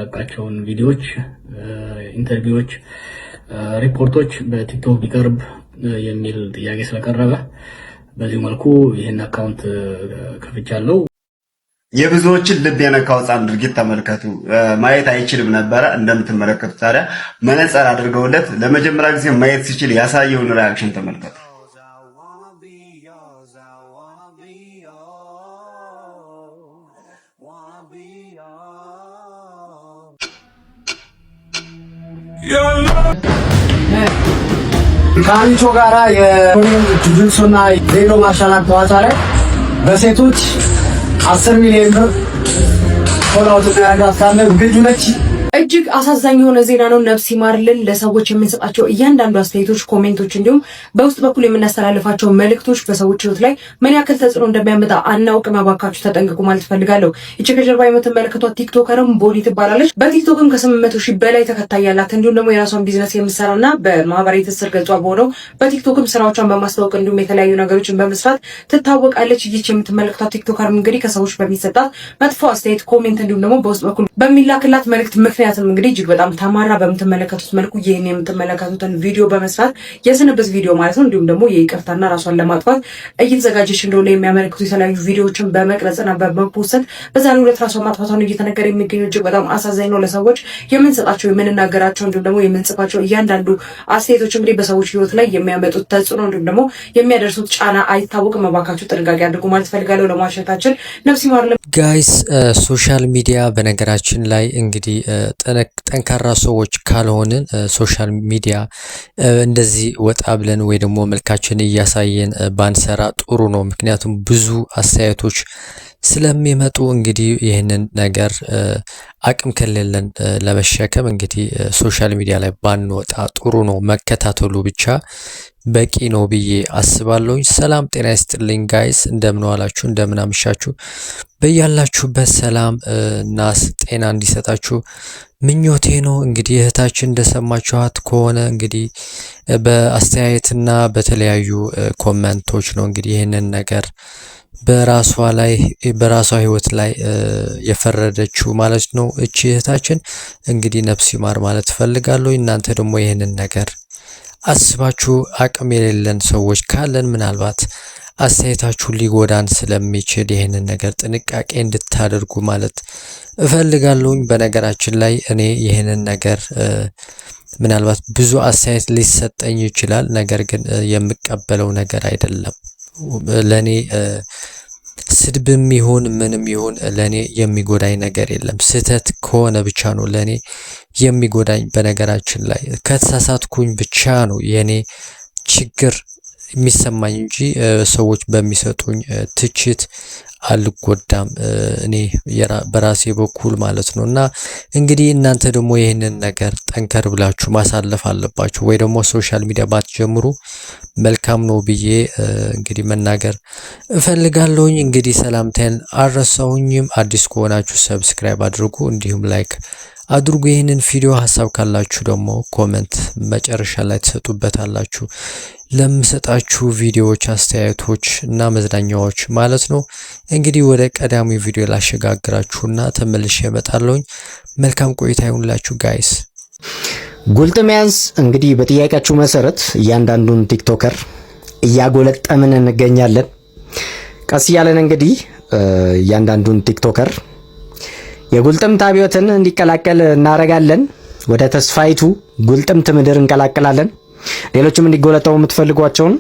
ያቃቸውን ቪዲዮዎች ኢንተርቪዎች ሪፖርቶች በቲክቶክ ቢቀርብ የሚል ጥያቄ ስለቀረበ በዚህ መልኩ ይሄን አካውንት ከፍቻለሁ። የብዙዎችን ልብ የነካው ጻን ድርጊት ተመልከቱ። ማየት አይችልም ነበር እንደምትመለከቱት ታዲያ መነጽር አድርገውለት ለመጀመሪያ ጊዜ ማየት ሲችል ያሳየውን ሪአክሽን ተመልከቱ። ካንቾ ጋራ የጁጁትሱና ሌሎ ማርሻል አርት ተዋጽኦ ላይ በሴቶች 10 ሚሊዮን ብር ፎሎአውት ያደርጋታል ግጁ ነች። እጅግ አሳዛኝ የሆነ ዜና ነው። ነፍስ ይማርልን። ለሰዎች የምንሰጣቸው እያንዳንዱ አስተያየቶች፣ ኮሜንቶች እንዲሁም በውስጥ በኩል የምናስተላልፋቸው መልእክቶች በሰዎች ህይወት ላይ ምን ያክል ተጽዕኖ እንደሚያመጣ አናውቅም። እባካችሁ ተጠንቀቁ ማለት ፈልጋለሁ። እቺ ከጀርባ የምትመለከቷት ቲክቶከርም ቦሊ ትባላለች። በቲክቶክም ከ800 ሺህ በላይ ተከታይ ያላት እንዲሁም ደግሞ የራሷን ቢዝነስ የምትሰራና በማህበራዊ ትስስር ገጿ በሆነው በቲክቶክም ስራዎቿን በማስተዋወቅ እንዲሁም የተለያዩ ነገሮችን በመስራት ትታወቃለች። ይቺ የምትመለከቷት ቲክቶከርም እንግዲህ ከሰዎች በሚሰጣት መጥፎ አስተያየት፣ ኮሜንት እንዲሁም ደግሞ በውስጥ በኩል በሚላክላት መልእክት ምክንያቱም እንግዲህ እጅግ በጣም ተማራ በምትመለከቱት መልኩ ይሄን የምትመለከቱትን ቪዲዮ በመስራት የስንብት ቪዲዮ ማለት ነው እንዲሁም ደግሞ የይቅርታና ራሷን ለማጥፋት እየተዘጋጀች እንደሆነ የሚያመለክቱ የተለያዩ ቪዲዮዎችን በመቅረጽና በመፖስት በዛሬው ዕለት ራሷን ማጥፋቷን እየተነገረ የሚገኘው እጅግ በጣም አሳዛኝ ነው። ለሰዎች የምንሰጣቸው የምንናገራቸው እንዲሁም ደግሞ የምንጽፋቸው እያንዳንዱ አስተያየቶች እንግዲህ በሰዎች ህይወት ላይ የሚያመጡት ተጽዕኖ እንዲሁም ደግሞ የሚያደርሱት ጫና አይታወቅም። እባካችሁ ጥንቃቄ አድርጉ ማለት ፈልጋለሁ። ለማሸታችን ነፍስ ይማር ጋይስ። ሶሻል ሚዲያ በነገራችን ላይ እንግዲህ ጠንካራ ሰዎች ካልሆንን ሶሻል ሚዲያ እንደዚህ ወጣ ብለን ወይ ደግሞ መልካችን እያሳየን ባንሰራ ጥሩ ነው። ምክንያቱም ብዙ አስተያየቶች ስለሚመጡ እንግዲህ ይህንን ነገር አቅም ከሌለን ለመሸከም እንግዲህ ሶሻል ሚዲያ ላይ ባንወጣ ጥሩ ነው። መከታተሉ ብቻ በቂ ነው ብዬ አስባለሁ። ሰላም ጤና ይስጥልኝ ጋይስ፣ እንደምን ዋላችሁ፣ እንደምን አመሻችሁ። በያላችሁበት ሰላም እና ጤና እንዲሰጣችሁ ምኞቴ ነው። እንግዲህ እህታችን እንደሰማችኋት ከሆነ እንግዲህ በአስተያየትና በተለያዩ ኮሜንቶች ነው እንግዲህ ይህንን ነገር በራሷ ህይወት ላይ የፈረደችው ማለት ነው። እቺ እህታችን እንግዲህ ነፍስ ይማር ማለት ፈልጋለሁ። እናንተ ደግሞ ይህንን ነገር አስባችሁ አቅም የሌለን ሰዎች ካለን ምናልባት አስተያየታችሁ ሊጎዳን ስለሚችል ይህንን ነገር ጥንቃቄ እንድታደርጉ ማለት እፈልጋለሁኝ። በነገራችን ላይ እኔ ይህንን ነገር ምናልባት ብዙ አስተያየት ሊሰጠኝ ይችላል፣ ነገር ግን የምቀበለው ነገር አይደለም። ለኔ ስድብም ይሁን ምንም ይሁን ለኔ የሚጎዳኝ ነገር የለም። ስህተት ከሆነ ብቻ ነው ለኔ የሚጎዳኝ። በነገራችን ላይ ከተሳሳትኩኝ ብቻ ነው የኔ ችግር የሚሰማኝ እንጂ ሰዎች በሚሰጡኝ ትችት አልጎዳም እኔ በራሴ በኩል ማለት ነው። እና እንግዲህ እናንተ ደግሞ ይህንን ነገር ጠንከር ብላችሁ ማሳለፍ አለባችሁ፣ ወይ ደግሞ ሶሻል ሚዲያ ባትጀምሩ መልካም ነው ብዬ እንግዲህ መናገር እፈልጋለሁኝ። እንግዲህ ሰላምታዬን አልረሳሁኝም። አዲስ ከሆናችሁ ሰብስክራይብ አድርጉ፣ እንዲሁም ላይክ አድርጉ። ይህንን ቪዲዮ ሀሳብ ካላችሁ ደግሞ ኮሜንት መጨረሻ ላይ ትሰጡበታላችሁ ለምሰጣችሁ ቪዲዮዎች፣ አስተያየቶች እና መዝናኛዎች ማለት ነው። እንግዲህ ወደ ቀዳሚ ቪዲዮ ላሸጋግራችሁና ተመልሼ እመጣለሁኝ። መልካም ቆይታ ይሁንላችሁ ጋይስ። ጉልጥሚያዝ እንግዲህ በጥያቄያችሁ መሰረት እያንዳንዱን ቲክቶከር እያጎለጠምን እንገኛለን። ቀስ እያለን እንግዲህ እያንዳንዱን ቲክቶከር የጉልጥምት አብዮትን እንዲቀላቀል እናረጋለን። ወደ ተስፋይቱ ጉልጥምት ምድር እንቀላቀላለን። ሌሎችም እንዲጎለጠው የምትፈልጓቸውን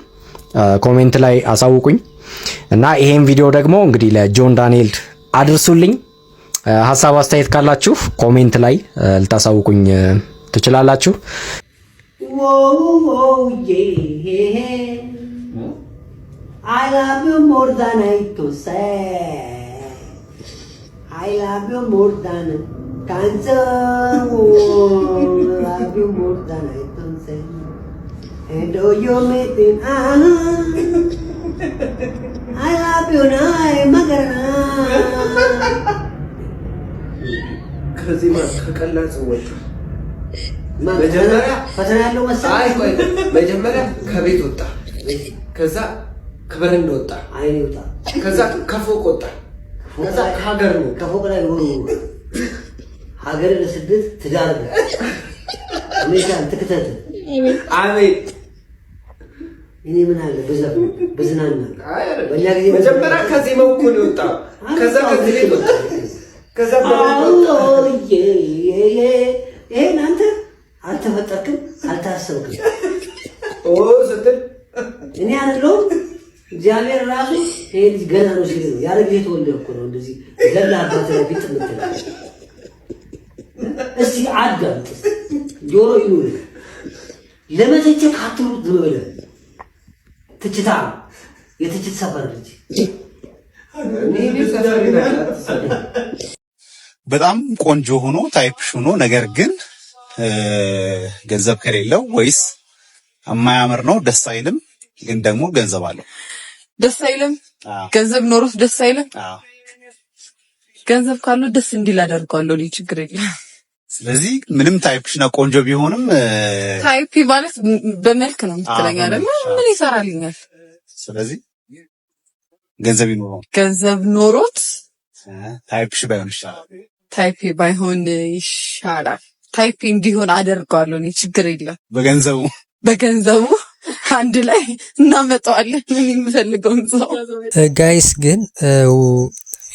ኮሜንት ላይ አሳውቁኝ እና ይሄን ቪዲዮ ደግሞ እንግዲህ ለጆን ዳንኤል አድርሱልኝ። ሐሳብ አስተያየት ካላችሁ ኮሜንት ላይ ልታሳውቁኝ ትችላላችሁ። I love you more than I to say. I love you more than cancer. I love you more than I to say. And oh, you're making I love you now, Magarana. ከዚህ ከቀላል ሰዎች መጀመሪያ ከቤት ወጣ፣ ከዛ ከበረንዳ ወጣ፣ ከዛ ከፎቅ ወጣ፣ ከዛ ከሀገር ነው ከፎቅ ላይ ሆኖ አገር ለስደት ትዳር ነው አሜሪካን ትክተት አሜን እኔ ምን አለ በዝናና በእኛ ጊዜ መጀመሪያ ከዚህ መውኩ ነው ወጣ ከዛ ከዚህ ላይ ወጣ ከዛ በኋላ ይሄ አንተ አልተፈጠርክም አልታሰብክም ስትል እኔ አለው እግዚአብሔር ራሱ ይሄ ልጅ ገና ነው ሲል ነው ያረግ የተወለደ እኮ ነው እንደዚህ ለላባት ላይ ቢጥ ምትል እስቲ አዳምጥ ጆሮ ይኑር ለመተቸ ካትሩት ዝም ትችታ የትችት ሰፈር ልጅ በጣም ቆንጆ ሆኖ ታይፕሽ ሆኖ ነገር ግን ገንዘብ ከሌለው ወይስ የማያምር ነው ደስ አይልም ግን ደግሞ ገንዘብ አለው ደስ አይልም ገንዘብ ኖሮስ ደስ አይልም ገንዘብ ካለው ደስ እንዲል አደርጋለሁ ልጅ ችግር የለም ስለዚህ ምንም ታይፕሽ ነው ቆንጆ ቢሆንም ታይፕ ማለት በመልክ ነው የምትለኝ አይደል ምን ይሰራልኛል ስለዚህ ገንዘብ ኖሮት ታይፕሽ ባይሆን ይሻላል ታይፕ እንዲሆን አደርጋለሁ እኔ ችግር የለም በገንዘቡ አንድ ላይ እናመጣዋለን ምን የሚፈልገውን ሰው ጋይስ ግን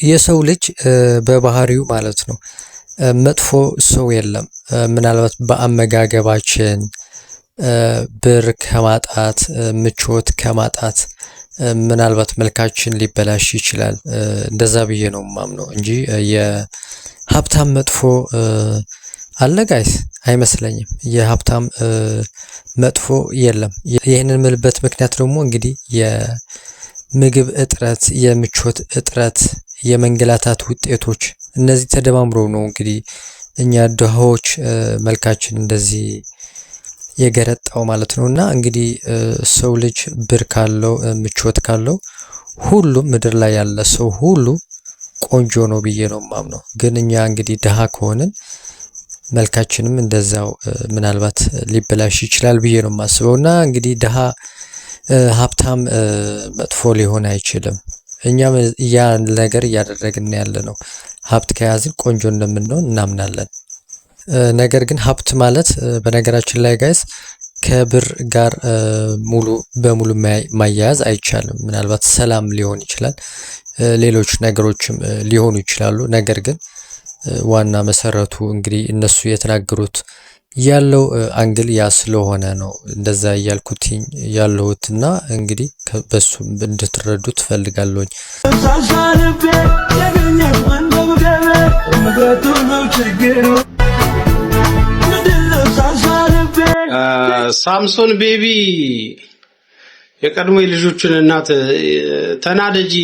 የሰው ልጅ በባህሪው ማለት ነው መጥፎ ሰው የለም ምናልባት በአመጋገባችን ብር ከማጣት ምቾት ከማጣት ምናልባት መልካችን ሊበላሽ ይችላል እንደዛ ብዬ ነው ማምነው እንጂ የሀብታም መጥፎ አለ ጋይስ አይመስለኝም የሀብታም መጥፎ የለም ይሄንን ምልበት ምክንያት ደግሞ እንግዲህ የምግብ እጥረት የምቾት እጥረት የመንገላታት ውጤቶች እነዚህ ተደማምረው ነው እንግዲህ እኛ ድሃዎች መልካችን እንደዚህ የገረጣው ማለት ነውና እንግዲህ ሰው ልጅ ብር ካለው ምቾት ካለው ሁሉም ምድር ላይ ያለ ሰው ሁሉ ቆንጆ ነው ብዬ ነው ማምነው ግን እኛ እንግዲህ ድሃ ከሆነን መልካችንም እንደዛው ምናልባት ሊበላሽ ይችላል ብዬ ነው ማስበውና እንግዲህ ድሃ ሀብታም መጥፎ ሊሆን አይችልም እኛም ያ ነገር ያደረግን ያለ ነው ሀብት ከያዝን ቆንጆ እንደምንሆን እናምናለን ነገር ግን ሀብት ማለት በነገራችን ላይ ጋይስ ከብር ጋር ሙሉ በሙሉ ማያያዝ አይቻልም ምናልባት ሰላም ሊሆን ይችላል ሌሎች ነገሮችም ሊሆኑ ይችላሉ ነገር ግን ዋና መሰረቱ እንግዲህ እነሱ የተናገሩት ያለው አንግል ያ ስለሆነ ነው እንደዛ ያልኩት ያለውትና እንግዲህ በሱ እንድትረዱት ፈልጋለሁኝ ሳምሶን ቤቢ የቀድሞ ልጆችን እናት ተናደጂ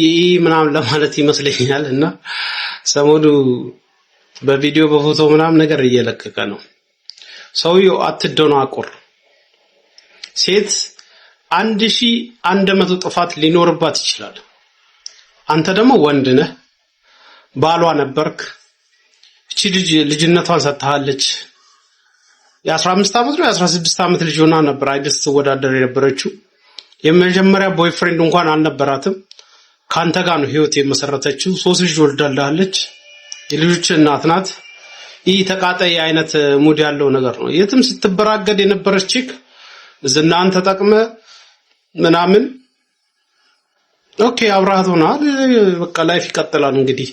ምናምን ለማለት ይመስለኛል እና ሰሞኑ በቪዲዮ በፎቶ ምናምን ነገር እየለቀቀ ነው ሰውየው አትደናቆር ሴት 1100 ጥፋት ሊኖርባት ይችላል አንተ ደግሞ ወንድ ነህ ባሏ ነበርክ እቺ ልጅነቷን ሰጥታለች የ15 ዓመት ነው የ16 ዓመት ልጅ ሆና ነበር አይደስ ተወዳደር የነበረችው የመጀመሪያ ቦይፍሬንድ እንኳን አልነበራትም ካንተ ጋር ነው ህይወት የመሰረተችው 3 ልጅ ወልዳለች የልጆች እናት ናት ይህ ተቃጣይ አይነት ሙድ ያለው ነገር ነው የትም ስትበራገድ የነበረች ቺክ ዝናን ተጠቅመ ምናምን ኦኬ አብራሃት ሆና በቃ ላይፍ ይቀጥላል እንግዲህ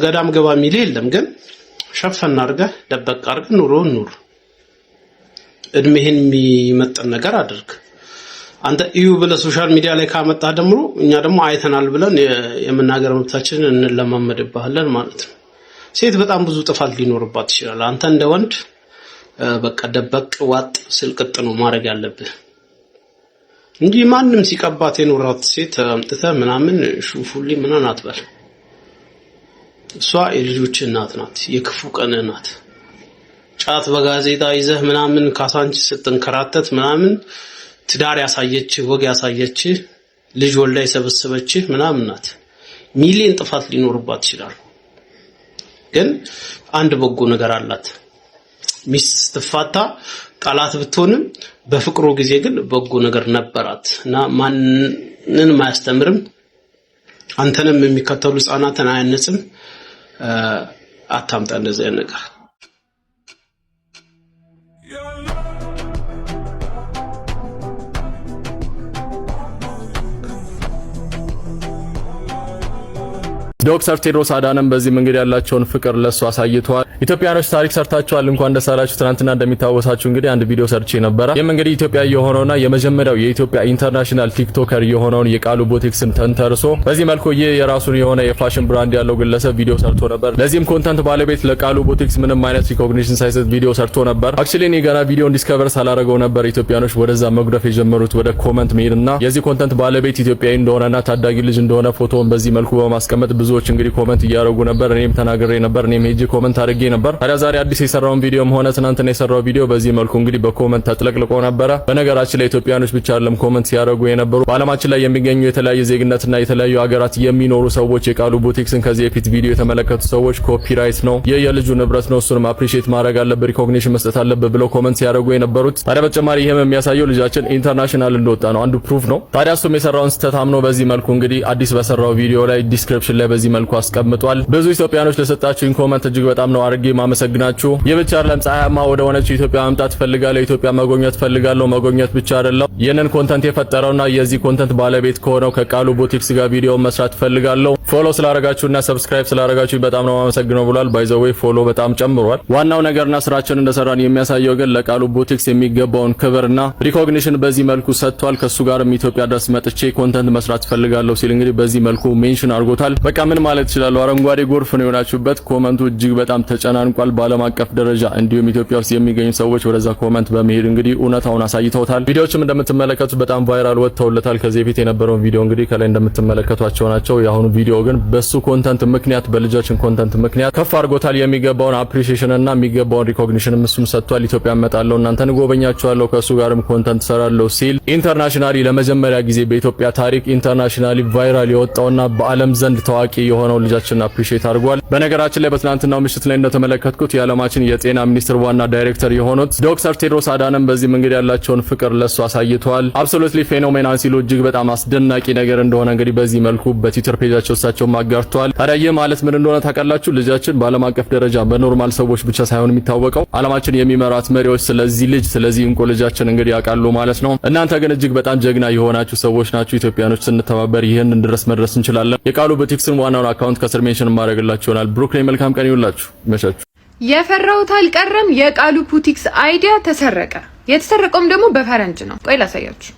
ገዳም ገባ ሚል የለም ግን ሸፈና አድርገህ ደበቅ አድርገህ ኑር እድሜህን የሚመጥን ነገር አድርግ አንተ እዩ ብለህ ሶሻል ሚዲያ ላይ ካመጣ ደምሮ እኛ ደግሞ አይተናል ብለን የመናገር መብታችንን እንለማመድብሃለን ማለት ነው ሴት በጣም ብዙ ጥፋት ሊኖርባት ይችላል አንተ እንደ ወንድ በቃ ደበቅ ዋጥ ስልቅጥ ነው ማድረግ ያለብህ እንጂ ማንንም ሲቀባት የኖራት ሴት አምጥተህ ምናምን ሹፉሊ ምናምን አትበል እሷ የልጆች እናት ናት የክፉ ቀን ናት ጫት በጋዜጣ ይዘህ ምናምን ካሳንቺ ስትንከራተት ምናምን ትዳር ያሳየች ወግ ያሳየች ልጅ ወልዳ የሰበሰበች ምናምን ናት ሚሊዮን ጥፋት ሊኖርባት ይችላል ግን አንድ በጎ ነገር አላት ሚስት ስትፋታ ቃላት ብትሆንም በፍቅሩ ጊዜ ግን በጎ ነገር ነበራትና ማንንም አያስተምርም አንተንም የሚከተሉ ህፃናትን አያነጽም አታምጣ እንደዚህ ነገር። ዶክተር ቴድሮስ አዳነም በዚህ መንገድ ያላቸውን ፍቅር ለሱ አሳይተዋል። ኢትዮጵያኖች ታሪክ ሰርታችኋል እንኳን ደስ አላችሁ። ትናንትና እንደሚታወሳችሁ እንግዲህ አንድ ቪዲዮ ሰርቼ ነበር። ይሄም እንግዲህ ኢትዮጵያ የሆነውና የመጀመሪያው የኢትዮጵያ ኢንተርናሽናል ቲክቶከር የሆነውን የቃሉ ቡቲክስን ተንተርሶ በዚህ መልኩ የራሱን የሆነ የፋሽን ብራንድ ያለው ግለሰብ ቪዲዮ ሰርቶ ነበር። ለዚህም ኮንተንት ባለቤት ለቃሉ ቡቲክስ ምንም አይነት ሪኮግኒሽን ሳይሰጥ ቪዲዮ ሰርቶ ነበር። አክቹሊ እኔ ገና ቪዲዮን ዲስከቨር ሳላረገው ነበር ኢትዮጵያኖች ወደዛ መጉረፍ የጀመሩት ወደ ኮመንት መሄድና የዚህ ኮንተንት ባለቤት ኢትዮጵያዊ እንደሆነና ታዳጊ ልጅ እንደሆነ ፎቶውን በዚህ መልኩ በማስቀመጥ ብዙዎች እንግዲህ ኮመንት እያደረጉ ነበር። እኔም ተናግሬ ነበር። እኔም ሄጄ ኮመንት አድርጌ ነበር። ታዲያ ዛሬ አዲስ የሰራውን ቪዲዮም ሆነ ትናንትና የሰራው ቪዲዮ በዚህ መልኩ እንግዲህ በኮመንት ተጥለቅልቆ ነበረ። በነገራችን ላይ ኢትዮጵያኖች ብቻ አይደለም ኮመንት ሲያደርጉ የነበሩ በዓለማችን ላይ የሚገኙ የተለያየ ዜግነትና የተለያዩ ሀገራት የሚኖሩ ሰዎች የቃሉ ቡቲክስን ከዚህ የፊት ቪዲዮ የተመለከቱ ሰዎች ኮፒራይት ነው የልጁ ንብረት ነው እሱንም አፕሪሺየት ማድረግ አለበት ሪኮግኒሽን መስጠት አለበት ብለው ኮመንት ሲያደርጉ የነበሩት። ታዲያ በተጨማሪ ይሄም የሚያሳየው ልጃችን ኢንተርናሽናል እንደወጣ ነው አንዱ ፕሩፍ ነው። ታዲያ እሱም የሰራውን ስህተት አምኖ በዚህ መልኩ እንግዲህ አዲስ በሰራው ቪዲዮ ላይ ዲስክሪፕሽን ላይ በዚህ መልኩ አስቀምጧል። ብዙ ኢትዮጵያኖች ለሰጣችሁኝ ኮመንት እጅግ በጣም ነው አድርጌ ማመሰግናችሁ። የብቻ አይደለም ፀሐያማ ወደ ሆነች ኢትዮጵያ መምጣት ፈልጋለሁ፣ ኢትዮጵያ መጎብኘት ፈልጋለሁ። መጎብኘት ብቻ አይደለም ይሄንን ኮንተንት የፈጠረውና የዚህ ኮንተንት ባለቤት ከሆነው ከቃሉ ቡቲክስ ጋር ቪዲዮ መስራት ፈልጋለሁ። ፎሎ ስላደረጋችሁና ሰብስክራይብ ስላደረጋችሁ በጣም ነው ማመሰግነው ብሏል። ባይ ዘ ዌይ ፎሎ በጣም ጨምሯል። ዋናው ነገርና ስራችን እንደሰራን የሚያሳየው ግን ለቃሉ ቡቲክስ የሚገባውን ክብርና ሪኮግኒሽን በዚህ መልኩ ሰጥቷል። ከሱ ጋርም ኢትዮጵያ ድረስ መጥቼ ኮንተንት መስራት ፈልጋለሁ ሲል እንግዲህ በዚህ መልኩ ሜንሽን አድርጎታል። በቃ ምን ማለት ይችላል? አረንጓዴ ጎርፍ ነው የሆናችሁበት። ኮመንቱ እጅግ በጣም ተጨናንቋል በዓለም አቀፍ ደረጃ። እንዲሁም ኢትዮጵያ ውስጥ የሚገኙ ሰዎች ወደዛ ኮመንት በመሄድ እንግዲህ እውነታውን አሳይተውታል። ቪዲዮዎችም እንደምትመለከቱት በጣም ቫይራል ወጥተውለታል። ከዚህ በፊት የነበረውን ቪዲዮ እንግዲህ ከላይ እንደምትመለከቷቸው ናቸው። የአሁኑ ቪዲዮ ግን በሱ ኮንተንት ምክንያት በልጃችን ኮንተንት ምክንያት ከፍ አድርጎታል። የሚገባውን አፕሪሺዬሽን እና የሚገባውን ሪኮግኒሽን እሱም ሰጥቷል። ኢትዮጵያ እመጣለሁ እናንተን ጎበኛችኋለሁ ከሱ ጋርም ኮንተንት ሰራለሁ ሲል ኢንተርናሽናሊ ለመጀመሪያ ጊዜ በኢትዮጵያ ታሪክ ኢንተርናሽናሊ ቫይራል የወጣውና በዓለም ዘንድ ታዋቂ የሆነው ልጃችን አፕሪሺየት አድርጓል። በነገራችን ላይ በትናንትናው ምሽት ላይ እንደተመለከትኩት የዓለማችን የጤና ሚኒስትር ዋና ዳይሬክተር የሆኑት ዶክተር ቴድሮስ አዳነም በዚህ መንገድ ያላቸውን ፍቅር ለሱ አሳይተዋል። አብሶሉትሊ ፌኖሜናል ሲሉ እጅግ በጣም አስደናቂ ነገር እንደሆነ እንግዲህ በዚህ መልኩ በትዊተር ፔጃቸው እሳቸው ማጋርተዋል። ታዲያ ይህ ማለት ምን እንደሆነ ታውቃላችሁ? ልጃችን በዓለም አቀፍ ደረጃ በኖርማል ሰዎች ብቻ ሳይሆን የሚታወቀው ዓለማችን የሚመራት መሪዎች ስለዚህ ልጅ ስለዚህ እንቁ ልጃችን እንግዲህ ያውቃሉ ማለት ነው። እናንተ ግን እጅግ በጣም ጀግና የሆናችሁ ሰዎች ናችሁ። ኢትዮጵያኖች ስንተባበር ይህንን ድረስ መድረስ እንችላለን። የቃሉ ቡቲክስን ዋናውን አካውንት ከስር ሜንሽን ማድረግላችሁ ይሆናል። ብሩክ ላይ መልካም ቀን ይሁንላችሁ። ይመቻችሁ። የፈራሁት አልቀረም። የቃሉ ቡቲክስ አይዲያ ተሰረቀ። የተሰረቀውም ደግሞ በፈረንጅ ነው። ቆይ ላሳያችሁ።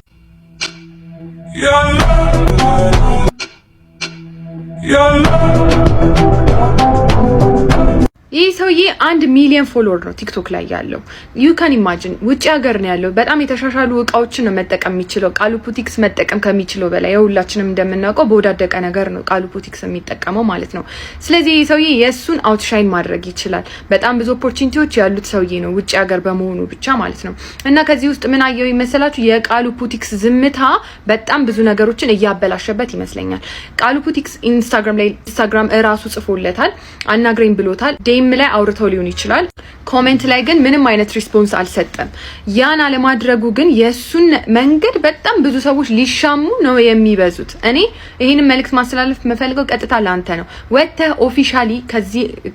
ይህ ሰውዬ 1 ሚሊዮን ፎሎወር ነው ቲክቶክ ላይ ያለው። ዩ ካን ኢማጂን ውጪ ሀገር ነው ያለው። በጣም የተሻሻሉ እቃዎችን ነው መጠቀም የሚችለው። ቃሉ ቡቲክስ መጠቀም ከሚችለው በላይ የሁላችንም እንደምናውቀው በወዳደቀ ነገር ነው ቃሉ ቡቲክስ የሚጠቀመው ማለት ነው። ስለዚህ ይህ ሰውዬ የሱን አውትሻይን ማድረግ ይችላል። በጣም ብዙ ኦፖርቹኒቲዎች ያሉት ሰውዬ ነው ውጪ ሀገር በመሆኑ ብቻ ማለት ነው። እና ከዚህ ውስጥ ምን አየው ይመስላችሁ? የቃሉ ቡቲክስ ዝምታ በጣም ብዙ ነገሮችን እያበላሸበት ይመስለኛል። ቃሉ ቡቲክስ ኢንስታግራም እራሱ ጽፎለታል፣ አናግረኝ ብሎታል። ዴም ላይ አውርተው ሊሆን ይችላል። ኮሜንት ላይ ግን ምንም አይነት ሪስፖንስ አልሰጠም። ያን አለማድረጉ ግን የሱን መንገድ በጣም ብዙ ሰዎች ሊሻሙ ነው የሚበዙት። እኔ ይሄንን መልእክት ማስተላለፍ መፈልገው ቀጥታ ላንተ ነው። ወጥተህ ኦፊሻሊ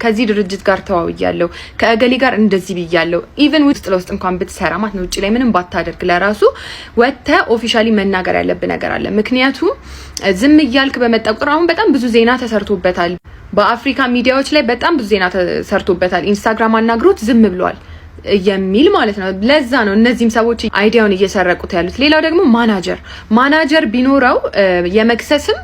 ከዚህ ድርጅት ጋር ተዋውያለሁ፣ ከእገሌ ጋር እንደዚህ ብያለሁ። ኢቭን ውስጥ ለውስጥ እንኳን ብትሰራ ማለት ነው ውጪ ላይ ምንም ባታደርግ ለራሱ ወጥተህ ኦፊሻሊ መናገር ያለብህ ነገር አለ። ምክንያቱም ዝም እያልክ በመጣ ቁጥር አሁን በጣም ብዙ ዜና ተሰርቶበታል። በአፍሪካ ሚዲያዎች ላይ በጣም ብዙ ዜና ተሰርቶበታል። ኢንስታግራም አናግሮት ዝም ብሏል የሚል ማለት ነው። ለዛ ነው እነዚህም ሰዎች አይዲያውን እየሰረቁት ያሉት። ሌላው ደግሞ ማናጀር ቢኖረው የመክሰስም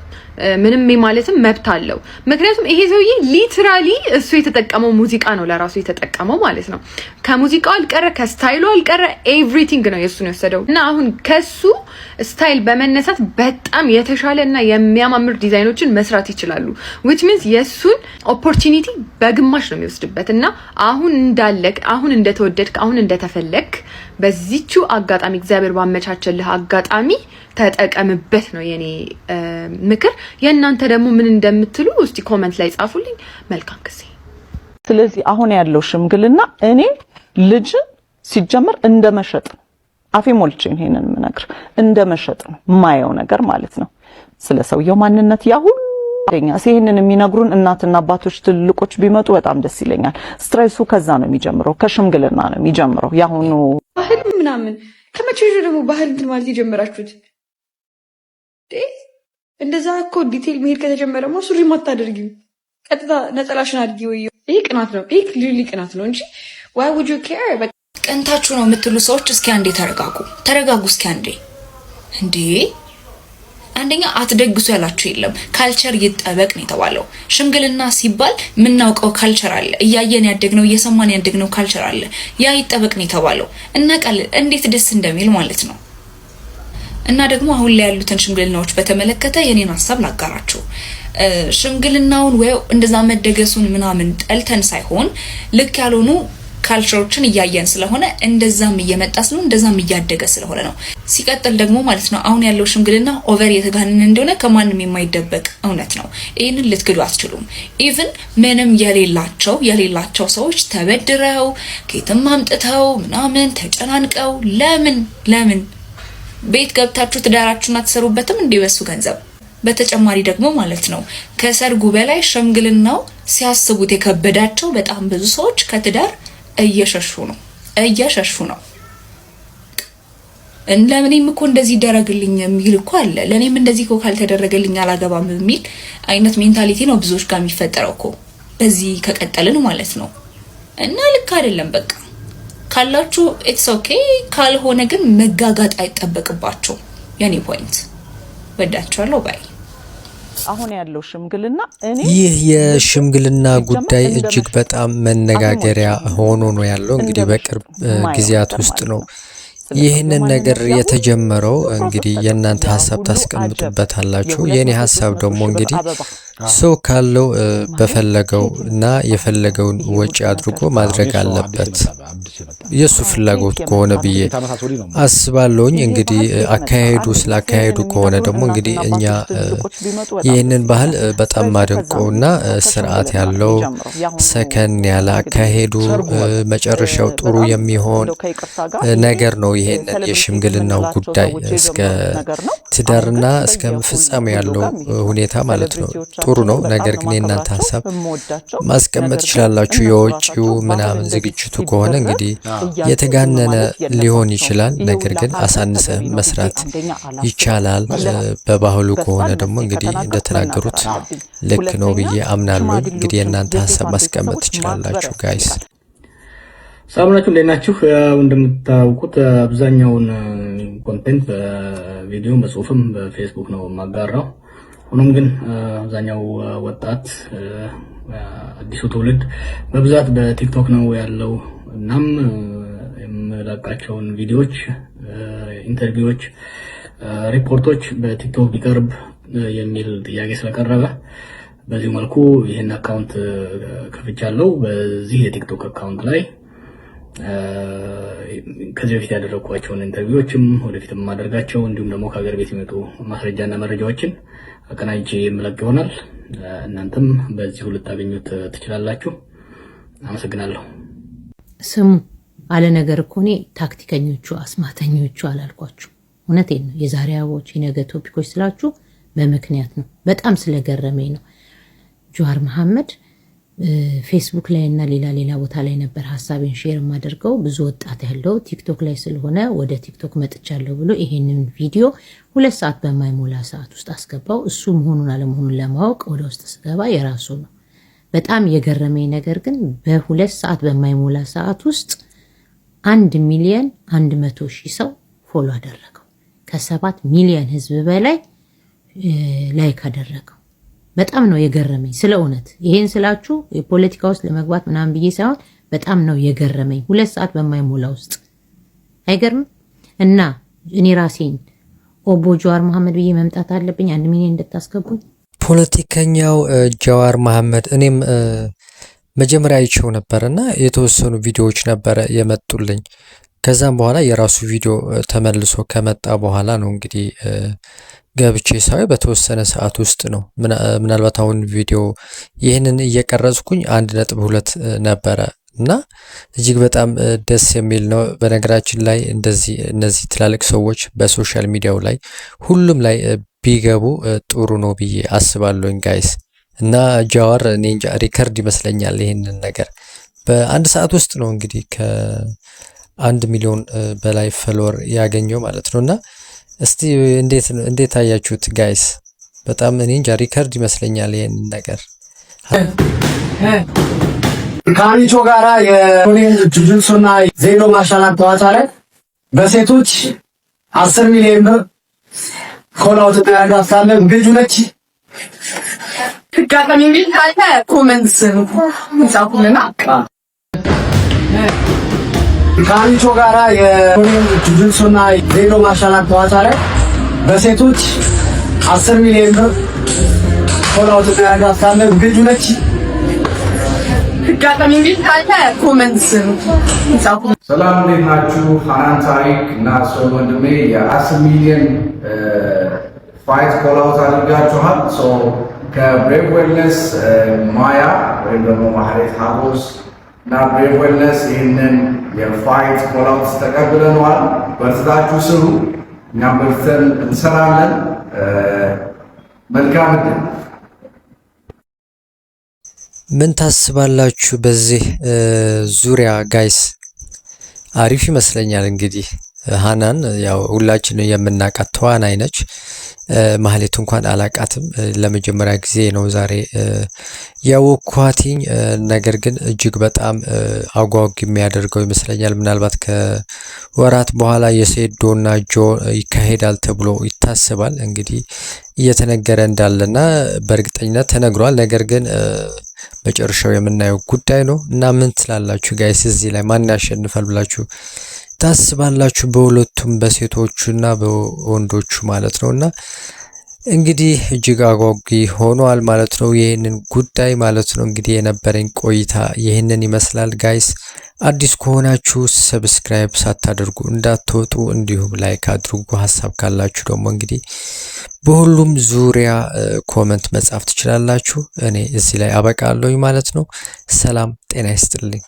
ምንም ማለትም መብት አለው። ምክንያቱም ይሄ ሰውዬ ሊትራሊ እሱ የተጠቀመው ሙዚቃ ነው ለራሱ የተጠቀመው ማለት ነው። ከሙዚቃው አልቀረ ከስታይሉ አልቀረ ኤቭሪቲንግ ነው የሱ ነው የወሰደው። እና አሁን ከሱ ስታይል በመነሳት በጣም የተሻለና የሚያማምር ዲዛይኖችን መስራት ይችላሉ። which means የሱን ኦፖርቹኒቲ በግማሽ ነው የሚወስድበት። እና አሁን እንዳለክ አሁን እንደተወደድክ አሁን እንደተፈለክ በዚቹ አጋጣሚ እግዚአብሔር ባመቻቸልህ አጋጣሚ ተጠቀምበት ነው የኔ ምክር። የእናንተ ደግሞ ምን እንደምትሉ እስቲ ኮሜንት ላይ ጻፉልኝ። መልካም ጊዜ። ስለዚህ አሁን ያለው ሽምግልና እኔ ልጅ ሲጀምር እንደመሸጥ ነው። አፌ ሞልቼ ይሄንን ምነግር እንደመሸጥ ነው ማየው ነገር ማለት ነው። ስለ ሰውየው ማንነት ያ ሁሉ ይሄንን የሚነግሩን እናትና አባቶች ትልቆች ቢመጡ በጣም ደስ ይለኛል። ስትሬሱ ከዛ ነው የሚጀምረው፣ ከሽምግልና ነው የሚጀምረው። ያሁኑ ባህል ምናምን ከመቼ ደግሞ ባህል እንትን ማለት የጀመራችሁት? እንደዛ እኮ ዲቴል መሄድ ከተጀመረማ ሱሪ ማታደርጊው ቀጥታ ነጠላሽን አድርጊ ወይ። ይሄ ቅናት ነው፣ ይሄ ሊሊ ቅናት ነው እንጂ why would you care? ቀንታችሁ ነው የምትሉ ሰዎች እስኪ አንዴ ተረጋጉ እስኪ አንዴ። እንዴ አንደኛ አትደግሱ ያላችሁ የለም። ካልቸር ይጠበቅ ነው የተባለው። ሽምግልና ሲባል ምናውቀው ካልቸር አለ፣ እያየን ያደግነው እየሰማን ያደግነው ካልቸር አለ። ያ ይጠበቅ ነው የተባለው እና ቃል እንዴት ደስ እንደሚል ማለት ነው። እና ደግሞ አሁን ላይ ያሉትን ሽምግልናዎች በተመለከተ የኔን ሐሳብ ላጋራችሁ። ሽምግልናውን ወይ እንደዛ መደገሱን ምናምን ጠልተን ሳይሆን ልክ ያልሆኑ ካልቸሮችን እያየን ስለሆነ እንደዛም እየመጣ ስለሆነ እንደዛም እያደገ ስለሆነ ነው። ሲቀጥል ደግሞ ማለት ነው አሁን ያለው ሽምግልና ኦቨር የተጋነነ እንደሆነ ከማንም የማይደበቅ እውነት ነው። ይሄንን ልትክዱ አትችሉም። ኢቭን ምንም የሌላቸው ሰዎች ተበድረው ከየትም አምጥተው ምናምን ተጨናንቀው ለምን ቤት ገብታችሁ ትዳራችሁን አትሰሩበትም እንዴ በሱ ገንዘብ? በተጨማሪ ደግሞ ማለት ነው ከሰርጉ በላይ ሽምግልናው ሲያስቡት የከበዳቸው በጣም ብዙ ሰዎች ከትዳር እየሸሹ ነው። ለምንም እኮ እንደዚህ ደረግልኝ የሚል እኮ አለ። ለኔም እንደዚህ እኮ ካልተደረገልኝ አላገባም የሚል አይነት ሜንታሊቲ ነው ብዙዎች ጋር የሚፈጠረው እኮ በዚህ ከቀጠልን ማለት ነው። እና ልክ አይደለም። በቃ ካላችሁ ኢትስ ኦኬ፣ ካልሆነ ግን መጋጋጥ አይጠበቅባችሁ። የኔ ፖይንት ወዳችኋለሁ ባይ። አሁን ያለው ሽምግልና ይህ የሽምግልና ጉዳይ እጅግ በጣም መነጋገሪያ ሆኖ ነው ያለው። እንግዲህ በቅርብ ጊዜያት ውስጥ ነው ይህንን ነገር የተጀመረው። እንግዲህ የእናንተ ሐሳብ ታስቀምጡበታላችሁ። የኔ ሐሳብ ደግሞ እንግዲህ ሰው ካለው በፈለገው እና የፈለገውን ወጪ አድርጎ ማድረግ አለበት የሱ ፍላጎት ከሆነ ብዬ አስባለሁኝ። እንግዲህ ስላካሄዱ ከሆነ ደግሞ እንግዲህ እኛ ይህንን ባህል በጣም ማደንቀውና ስርዓት ያለው ሰከን ያለ አካሄዱ መጨረሻው ጥሩ የሚሆን ነገር ነው። ይሄንን የሽምግልናው ጉዳይ እስከ ትዳርና እስከ ፍጻሜ ያለው ሁኔታ ማለት ነው ጥሩ ነው። ነገር ግን የእናንተ ሐሳብ ማስቀመጥ ይችላላችሁ። የወጪው ምናምን ዝግጅቱ ከሆነ እንግዲህ የተጋነነ ሊሆን ይችላል። ነገር ግን አሳንሰህ መስራት ይቻላል። በባህሉ ከሆነ ደግሞ እንግዲህ እንደተናገሩት ልክ ነው ብዬ አምናለሁ። እንግዲህ የእናንተ ሐሳብ ማስቀመጥ ትችላላችሁ ጋይስ። ሰላም ናችሁ፣ እንዴት ናችሁ? እንደምታውቁት አብዛኛውን ኮንቴንት በቪዲዮ በጽሁፍም በፌስቡክ ነው የማጋራው። ሆኖም ግን አብዛኛው ወጣት አዲሱ ትውልድ በብዛት በቲክቶክ ነው ያለው። እናም የምለቃቸውን ቪዲዮዎች፣ ኢንተርቪዎች፣ ሪፖርቶች በቲክቶክ ቢቀርብ የሚል ጥያቄ ስለቀረበ በዚህ መልኩ ይህን አካውንት ከፍቻለሁ። በዚህ የቲክቶክ አካውንት ላይ ከዚህ በፊት ያደረኳቸውን ኢንተርቪዎችም ወደፊትም ማደርጋቸው እንዲሁም ደግሞ ከሀገር ቤት የሚመጡ ማስረጃና መረጃዎችን አቀናጅቼ የምለቅ ይሆናል። እናንተም በዚሁ ልታገኙት ትችላላችሁ። አመሰግናለሁ። ስሙ አለ ነገር እኮ እኔ ታክቲከኞቹ አስማተኞቹ አላልኳችሁ። እውነቴን ነው። የዛሬ አበቦች የነገ ቶፒኮች ስላችሁ በምክንያት ነው። በጣም ስለገረመኝ ነው። ጀዋር መሐመድ ፌስቡክ ላይ እና ሌላ ቦታ ላይ ነበር ሐሳቤን ሼር የማደርገው። ብዙ ወጣት ያለው ቲክቶክ ላይ ስለሆነ ወደ ቲክቶክ መጥቻለሁ ብሎ ይሄንን ቪዲዮ 2 ሰዓት በማይሞላ ሰዓት ውስጥ አስገባው። እሱ መሆኑን አለመሆኑን ለማወቅ ወደ ውስጥ ስገባ የራሱ ነው። በጣም የገረመኝ ነገር ግን በ2 ሰዓት በማይሞላ ሰዓት ውስጥ 1,100,000 ሰው ፎሎ አደረገው። ከ7 ሚሊዮን ህዝብ በላይ ላይክ አደረገው። በጣም ነው የገረመኝ ስለ እውነት። ይሄን ስላችሁ የፖለቲካ ውስጥ ለመግባት ምናምን ብዬ ሳይሆን በጣም ነው የገረመኝ 2 ሰዓት በማይሞላ ውስጥ አይገርም? እና እኔ ራሴን ኦቦ ጀዋር መሐመድ ብዬ መምጣት አለብኝ 1 ሚሊዮን እንድታስገቡኝ። ፖለቲከኛው ጀዋር መሐመድ እኔም መጀመሪያ አይቼው ነበርና የተወሰኑ ቪዲዮዎች ነበረ የመጡልኝ። ከዛም በኋላ የራሱ ቪዲዮ ተመልሶ ከመጣ በኋላ ነው እንግዲህ ገብቼ ሳይ በተወሰነ ሰዓት ውስጥ ነው። ምናልባት አሁን ቪዲዮ ይህንን እየቀረጽኩኝ 1.2 ነበረ እና እጅግ በጣም ደስ የሚል ነው። በነገራችን ላይ እነዚህ ትላልቅ ሰዎች በሶሻል ሚዲያው ላይ ሁሉም ላይ ቢገቡ ጥሩ ነው ብዬ አስባለሁኝ ጋይስ። እና ጃዋር እኔ እንጃ ሪከርድ ይመስለኛል ይሄንን ነገር በአንድ ሰዓት ውስጥ ነው እንግዲህ ከ1 ሚሊዮን በላይ ፎሎወር ያገኘው ማለት ነውና እስቲ እንዴት አያችሁት ጋይስ? በጣም እኔ እንጃ ሪከርድ ይመስለኛል ይሄንን ነገር። ከአሚቾ ጋራ የጁጁትሱና ዜሮ ማርሻል አርት ጨዋታ ላይ በሴቶች 10 ሚሊዮን ብር ኮላውት ያጋሳለ ግጁ ነች። ፍቃደኝ ቢል ካለ ኮሜንትስ ጻፉልና ከአሚቾ ጋራ የጁጁትሱና ዜሮ ማርሻል አርት ጨዋታ ላይ በሴቶች 10 ሚሊዮን ብር ኮላውት ያጋሳለ ግጁ ነች። ፍቃደኝ ቢል ካለ ኮሜንትስ ጻፉ። ሰላም እንዴት ናችሁ? ሀናን ታሪክ እና ሰው ወንድሜ የ10 ሚሊዮን ፋይት ኮላውት አድርጋችኋል። ከብሬቭ ዌልነስ ማያ ወይም ደግሞ ማህሌት ሀጎስ እና ብሬቭ ዌልነስ ይህንን የፋይት ኮላውት ተቀብለነዋል። በርትታችሁ ስሩ፣ እኛም በርትተን እንሰራለን። መልካም እድል። ምን ታስባላችሁ በዚህ ዙሪያ ጋይስ? አሪፍ ይመስለኛል። እንግዲህ ሃናን ያው ሁላችንም የምናውቃት ተዋናይ ነች። ማህሌት እንኳን አላቃትም፣ ለመጀመሪያ ጊዜ ነው ዛሬ ያወኳትኝ። ነገር ግን እጅግ በጣም አጓጊ የሚያደርገው ይመስለኛል። ምናልባት ከወራት በኋላ የሴዶና ጆ ይካሄዳል ተብሎ ይታሰባል። እንግዲህ እየተነገረ እንዳለና በእርግጠኝነት ተነግሯል። ነገር ግን መጨረሻው የምናየው ጉዳይ ነው እና ምን ትላላችሁ ጋይስ? እዚህ ላይ ማን ያሸንፋል ብላችሁ ታስባላችሁ? በሁለቱም በሴቶቹና በወንዶቹ ማለት ነውና እንግዲህ እጅግ አጓጊ ሆኗል ማለት ነው ይህንን ጉዳይ ማለት ነው። እንግዲህ የነበረኝ ቆይታ ይህንን ይመስላል ጋይስ። አዲስ ከሆናችሁ ሰብስክራይብ ሳታደርጉ እንዳትወጡ፣ እንዲሁም ላይክ አድርጉ። ሀሳብ ካላችሁ ደግሞ እንግዲህ በሁሉም ዙሪያ ኮመንት መጻፍ ትችላላችሁ። እኔ እዚህ ላይ አበቃለሁ ማለት ነው። ሰላም ጤና ይስጥልኝ።